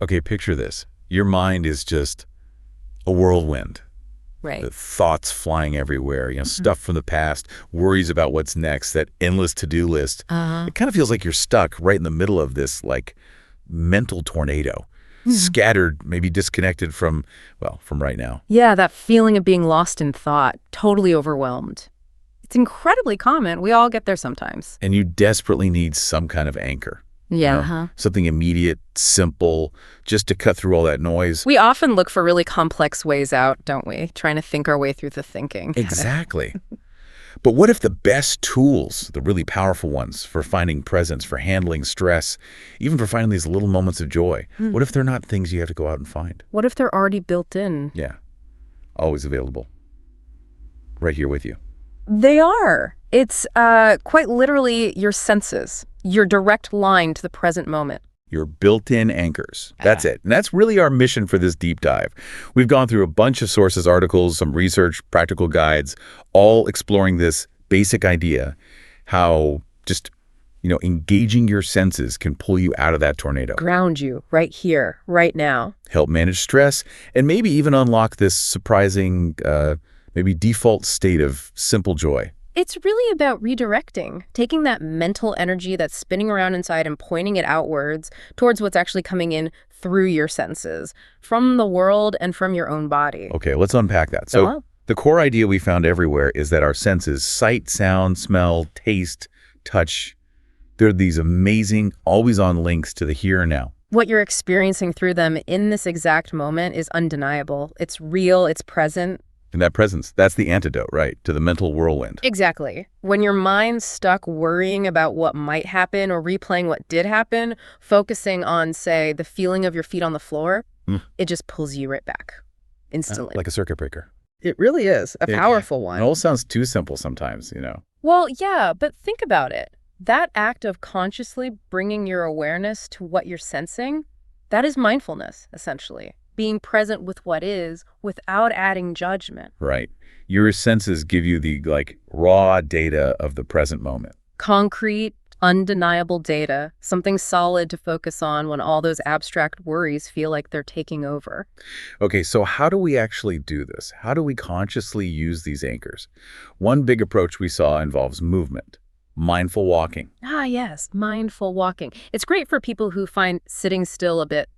Okay, picture this. Your mind is just a whirlwind. Right. The thoughts flying everywhere, stuff from the past, worries about what's next, that endless to-do list. Uh-huh. It kind of feels like you're stuck right in the middle of this, mental tornado, scattered, maybe disconnected from right now. Yeah, that feeling of being lost in thought, totally overwhelmed. It's incredibly common. We all get there sometimes. And you desperately need some kind of anchor. Yeah. Uh-huh. Something immediate, simple, just to cut through all that noise. We often look for really complex ways out, don't we? Trying to think our way through the thinking. Exactly. But what if the best tools, the really powerful ones for finding presence, for handling stress, even for finding these little moments of joy, what if they're not things you have to go out and find? What if they're already built in? Yeah. Always available. Right here with you. They are. It's quite literally your senses, your direct line to the present moment. Your built-in anchors. That's it. And that's really our mission for this deep dive. We've gone through a bunch of sources, articles, some research, practical guides, all exploring this basic idea, how just, engaging your senses can pull you out of that tornado. Ground you right here, right now. Help manage stress, and maybe even unlock this surprising, maybe default state of simple joy. It's really about redirecting, taking that mental energy that's spinning around inside and pointing it outwards towards what's actually coming in through your senses, from the world and from your own body. Okay, let's unpack that. So the core idea we found everywhere is that our senses, sight, sound, smell, taste, touch, they're these amazing, always-on links to the here and now. What you're experiencing through them in this exact moment is undeniable. It's real, it's present. And that presence, that's the antidote, right, to the mental whirlwind. Exactly. When your mind's stuck worrying about what might happen or replaying what did happen, focusing on, say, the feeling of your feet on the floor, it just pulls you right back instantly. Like a circuit breaker. It really is a powerful one. It all sounds too simple sometimes, Well, yeah, but think about it. That act of consciously bringing your awareness to what you're sensing, that is mindfulness, essentially. Being present with what is without adding judgment. Right. Your senses give you the, raw data of the present moment. Concrete, undeniable data, something solid to focus on when all those abstract worries feel like they're taking over. Okay, so how do we actually do this? How do we consciously use these anchors? One big approach we saw involves movement. Mindful walking. Ah, yes, mindful walking. It's great for people who find sitting still a bit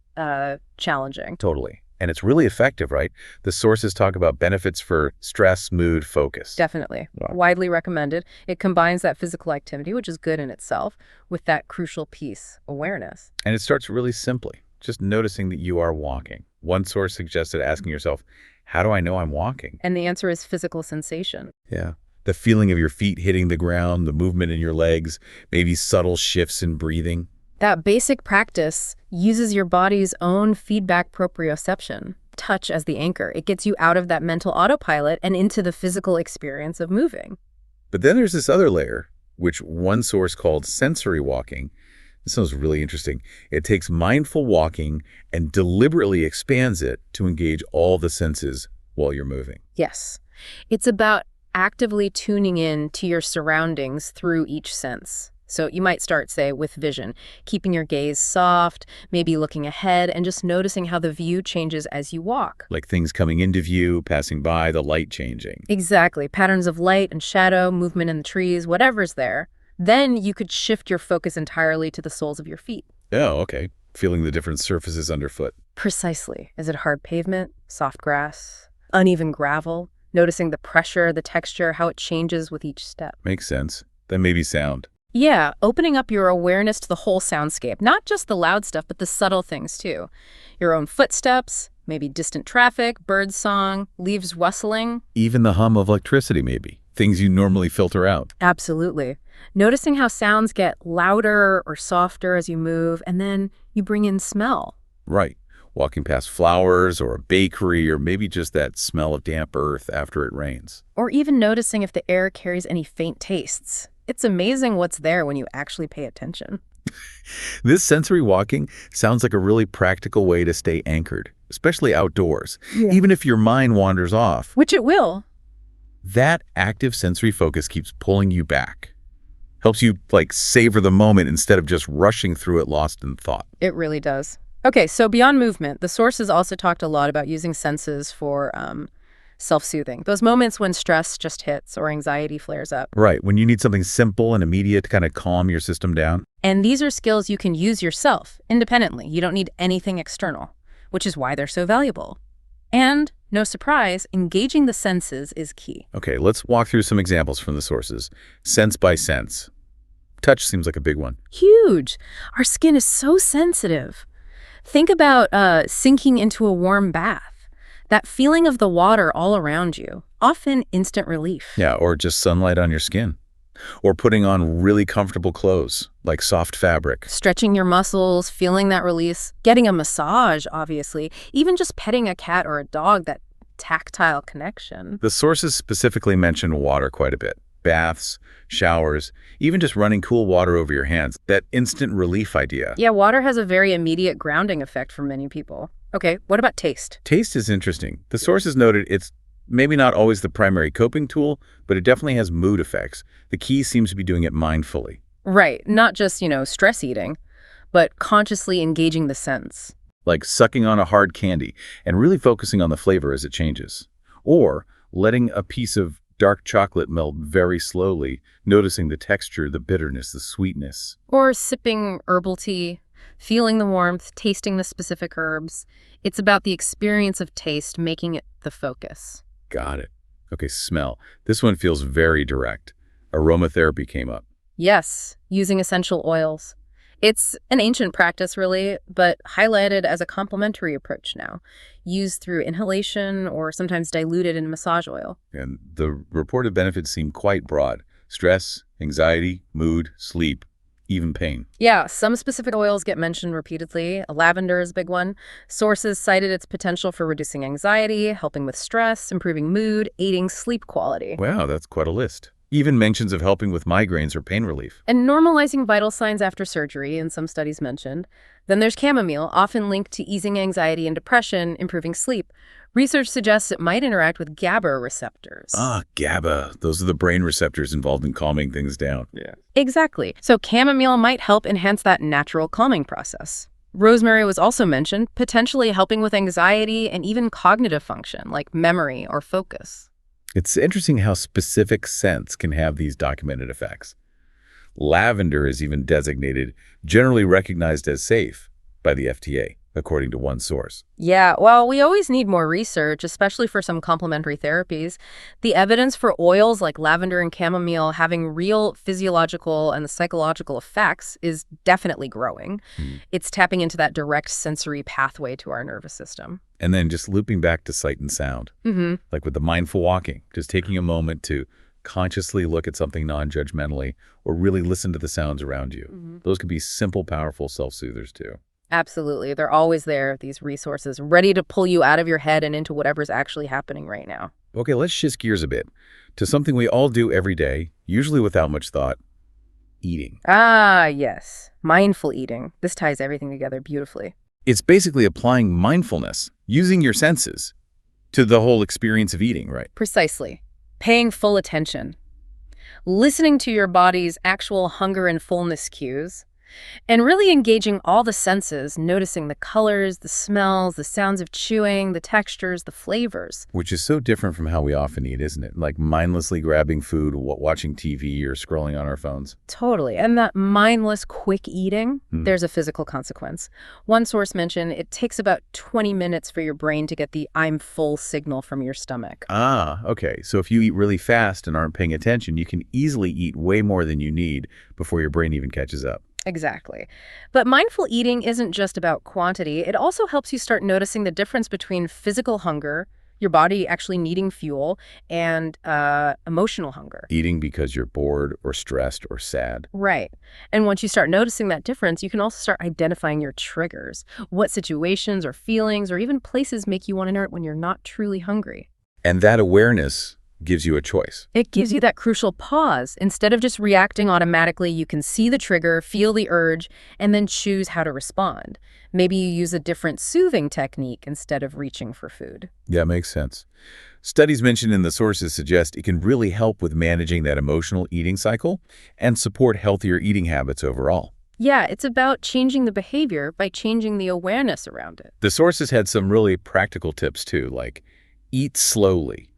challenging. Totally. And it's really effective, right? The sources talk about benefits for stress, mood, focus. Definitely. Wow. Widely recommended. It combines that physical activity, which is good in itself, with that crucial piece, awareness. And it starts really simply, just noticing that you are walking. One source suggested asking yourself, how do I know I'm walking? And the answer is physical sensation. Yeah. The feeling of your feet hitting the ground, the movement in your legs, maybe subtle shifts in breathing. That basic practice uses your body's own feedback proprioception, touch as the anchor. It gets you out of that mental autopilot and into the physical experience of moving. But then there's this other layer, which one source called sensory walking. This sounds really interesting. It takes mindful walking and deliberately expands it to engage all the senses while you're moving. Yes. It's about actively tuning in to your surroundings through each sense. So you might start, say, with vision, keeping your gaze soft, maybe looking ahead, and just noticing how the view changes as you walk. Like things coming into view, passing by, the light changing. Exactly. Patterns of light and shadow, movement in the trees, whatever's there. Then you could shift your focus entirely to the soles of your feet. Oh, okay. Feeling the different surfaces underfoot. Precisely. Is it hard pavement, soft grass, uneven gravel? Noticing the pressure, the texture, how it changes with each step. Makes sense. Then maybe sound. Yeah, opening up your awareness to the whole soundscape, not just the loud stuff, but the subtle things too. Your own footsteps, maybe distant traffic, bird song, leaves rustling. Even the hum of electricity, maybe. Things you normally filter out. Absolutely. Noticing how sounds get louder or softer as you move, and then you bring in smell. Right. Walking past flowers or a bakery, or maybe just that smell of damp earth after it rains. Or even noticing if the air carries any faint tastes. It's amazing what's there when you actually pay attention. This sensory walking sounds like a really practical way to stay anchored, especially outdoors, even if your mind wanders off. Which it will. That active sensory focus keeps pulling you back. Helps you, savor the moment instead of just rushing through it lost in thought. It really does. Okay, so beyond movement, the sources also talked a lot about using senses for self-soothing. Those moments when stress just hits or anxiety flares up. Right, when you need something simple and immediate to kind of calm your system down. And these are skills you can use yourself, independently. You don't need anything external, which is why they're so valuable. And, no surprise, engaging the senses is key. Okay, let's walk through some examples from the sources. Sense by sense. Touch seems like a big one. Huge! Our skin is so sensitive. Think about sinking into a warm bath. That feeling of the water all around you, often instant relief. Yeah, or just sunlight on your skin. Or putting on really comfortable clothes, like soft fabric. Stretching your muscles, feeling that release, getting a massage, obviously, even just petting a cat or a dog, that tactile connection. The sources specifically mention water quite a bit. Baths, showers, even just running cool water over your hands. That instant relief idea. Yeah, water has a very immediate grounding effect for many people. Okay, what about taste? Taste is interesting. The sources noted it's maybe not always the primary coping tool, but it definitely has mood effects. The key seems to be doing it mindfully. Right, not just, stress eating, but consciously engaging the sense. Like sucking on a hard candy and really focusing on the flavor as it changes. Or letting a piece of dark chocolate melt very slowly, noticing the texture, the bitterness, the sweetness. Or sipping herbal tea, feeling the warmth, tasting the specific herbs. It's about the experience of taste, making it the focus. Got it. Okay, smell. This one feels very direct. Aromatherapy came up. Yes, using essential oils. It's an ancient practice, really, but highlighted as a complementary approach now, used through inhalation or sometimes diluted in massage oil. And the reported benefits seem quite broad. Stress, anxiety, mood, sleep, even pain. Yeah, some specific oils get mentioned repeatedly. Lavender is a big one. Sources cited its potential for reducing anxiety, helping with stress, improving mood, aiding sleep quality. Wow, that's quite a list. Even mentions of helping with migraines or pain relief. And normalizing vital signs after surgery, in some studies mentioned. Then there's chamomile, often linked to easing anxiety and depression, improving sleep. Research suggests it might interact with GABA receptors. Ah, GABA. Those are the brain receptors involved in calming things down. Yeah. Exactly. So chamomile might help enhance that natural calming process. Rosemary was also mentioned, potentially helping with anxiety and even cognitive function, like memory or focus. It's interesting how specific scents can have these documented effects. Lavender is even designated, generally recognized as safe by the FDA, according to one source. Yeah, well, we always need more research, especially for some complementary therapies. The evidence for oils like lavender and chamomile having real physiological and psychological effects is definitely growing. It's tapping into that direct sensory pathway to our nervous system. And then just looping back to sight and sound, like with the mindful walking, just taking a moment to consciously look at something non-judgmentally or really listen to the sounds around you. Those can be simple, powerful self-soothers too. Absolutely. They're always there, these resources, ready to pull you out of your head and into whatever's actually happening right now. Okay, let's shift gears a bit to something we all do every day, usually without much thought: eating. Ah, yes. Mindful eating. This ties everything together beautifully. It's basically applying mindfulness, using your senses to the whole experience of eating, right? Precisely. Paying full attention. Listening to your body's actual hunger and fullness cues. And really engaging all the senses, noticing the colors, the smells, the sounds of chewing, the textures, the flavors. Which is so different from how we often eat, isn't it? Like mindlessly grabbing food, watching TV, or scrolling on our phones. Totally. And that mindless, quick eating, there's a physical consequence. One source mentioned it takes about 20 minutes for your brain to get the "I'm full" signal from your stomach. Ah, okay. So if you eat really fast and aren't paying attention, you can easily eat way more than you need before your brain even catches up. Exactly. But mindful eating isn't just about quantity. It also helps you start noticing the difference between physical hunger, your body actually needing fuel, and emotional hunger. Eating because you're bored or stressed or sad. Right. And once you start noticing that difference, you can also start identifying your triggers. What situations or feelings or even places make you want to eat when you're not truly hungry. And that awareness gives you a choice. It gives you that crucial pause. Instead of just reacting automatically, you can see the trigger, feel the urge, and then choose how to respond. Maybe you use a different soothing technique instead of reaching for food. Yeah, makes sense. Studies mentioned in the sources suggest it can really help with managing that emotional eating cycle and support healthier eating habits overall. Yeah, it's about changing the behavior by changing the awareness around it. The sources had some really practical tips too, like eat slowly,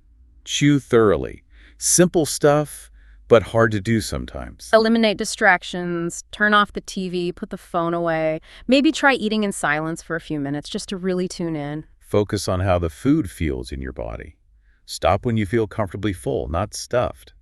chew thoroughly. Simple stuff, but hard to do sometimes. Eliminate distractions, turn off the TV, put the phone away. Maybe try eating in silence for a few minutes just to really tune in. Focus on how the food feels in your body. Stop when you feel comfortably full, not stuffed.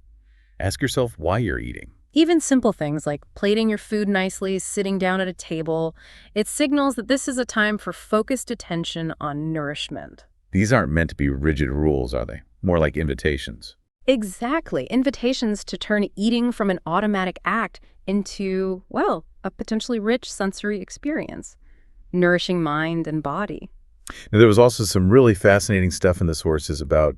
Ask yourself why you're eating. Even simple things like plating your food nicely, sitting down at a table, it signals that this is a time for focused attention on nourishment. These aren't meant to be rigid rules, are they? More like invitations. Exactly. Invitations to turn eating from an automatic act into, well, a potentially rich sensory experience, nourishing mind and body. Now, there was also some really fascinating stuff in the sources about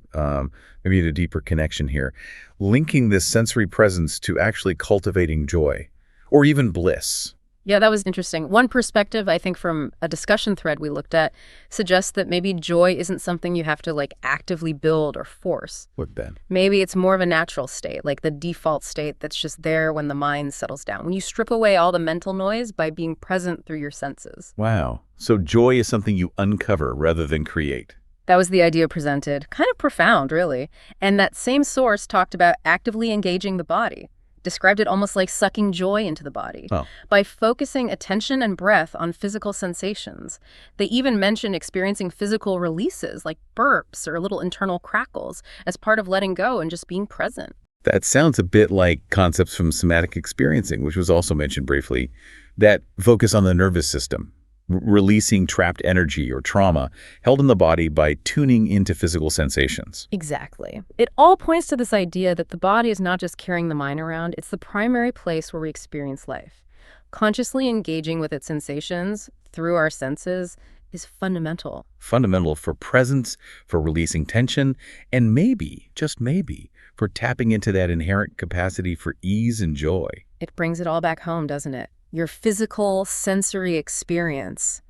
maybe a deeper connection here, linking this sensory presence to actually cultivating joy or even bliss. Yeah, that was interesting. One perspective, I think, from a discussion thread we looked at, suggests that maybe joy isn't something you have to actively build or force. What then? Maybe it's more of a natural state, like the default state that's just there when the mind settles down. When you strip away all the mental noise by being present through your senses. Wow. So joy is something you uncover rather than create. That was the idea presented. Kind of profound, really. And that same source talked about actively engaging the body. Described it almost like sucking joy into the body. Oh. By focusing attention and breath on physical sensations. They even mentioned experiencing physical releases like burps or little internal crackles as part of letting go and just being present. That sounds a bit like concepts from somatic experiencing, which was also mentioned briefly, that focus on the nervous system, releasing trapped energy or trauma held in the body by tuning into physical sensations. Exactly. It all points to this idea that the body is not just carrying the mind around, it's the primary place where we experience life. Consciously engaging with its sensations through our senses is fundamental. Fundamental for presence, for releasing tension, and maybe, just maybe, for tapping into that inherent capacity for ease and joy. It brings it all back home, doesn't it? Your physical sensory experience.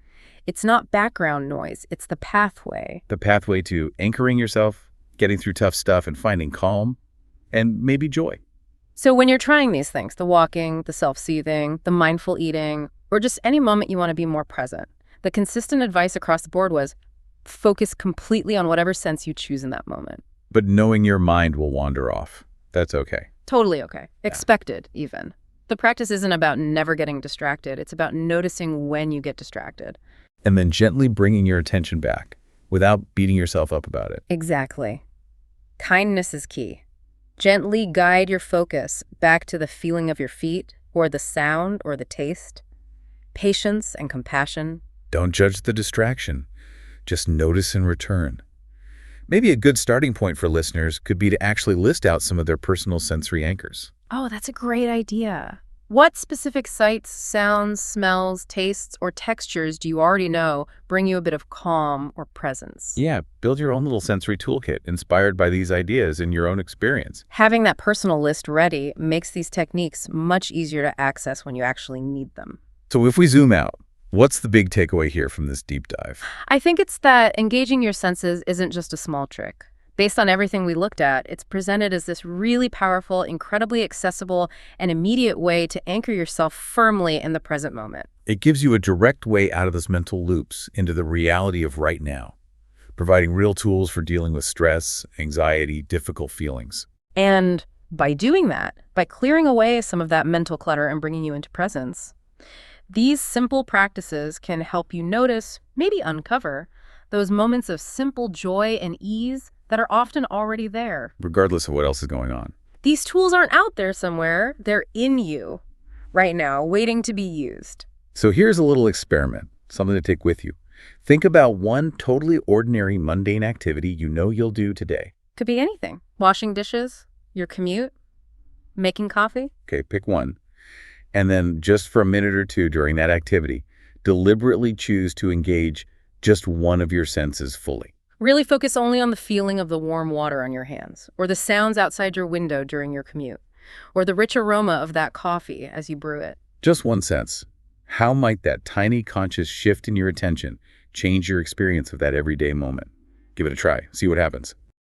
It's not background noise, it's the pathway. The pathway to anchoring yourself, getting through tough stuff, and finding calm, and maybe joy. So when you're trying these things, the walking, the self-soothing, the mindful eating, or just any moment you want to be more present, the consistent advice across the board was focus completely on whatever sense you choose in that moment. But knowing your mind will wander off, that's okay. Totally okay. Expected, even. The practice isn't about never getting distracted. It's about noticing when you get distracted. And then gently bringing your attention back without beating yourself up about it. Exactly. Kindness is key. Gently guide your focus back to the feeling of your feet or the sound or the taste. Patience and compassion. Don't judge the distraction. Just notice and return. Maybe a good starting point for listeners could be to actually list out some of their personal sensory anchors. Oh, that's a great idea. What specific sights, sounds, smells, tastes, or textures do you already know bring you a bit of calm or presence? Yeah, build your own little sensory toolkit inspired by these ideas in your own experience. Having that personal list ready makes these techniques much easier to access when you actually need them. So if we zoom out, what's the big takeaway here from this deep dive? I think it's that engaging your senses isn't just a small trick. Based on everything we looked at, it's presented as this really powerful, incredibly accessible, and immediate way to anchor yourself firmly in the present moment. It gives you a direct way out of those mental loops into the reality of right now, providing real tools for dealing with stress, anxiety, difficult feelings. And by doing that, by clearing away some of that mental clutter and bringing you into presence, these simple practices can help you notice, maybe uncover, those moments of simple joy and ease that are often already there. Regardless of what else is going on. These tools aren't out there somewhere. They're in you right now, waiting to be used. So here's a little experiment, something to take with you. Think about one totally ordinary, mundane activity you know you'll do today. Could be anything. Washing dishes, your commute, making coffee. Okay, pick one. And then just for a minute or two during that activity, deliberately choose to engage just one of your senses fully. Really focus only on the feeling of the warm water on your hands, or the sounds outside your window during your commute, or the rich aroma of that coffee as you brew it. Just one sense. How might that tiny conscious shift in your attention change your experience of that everyday moment? Give it a try. See what happens.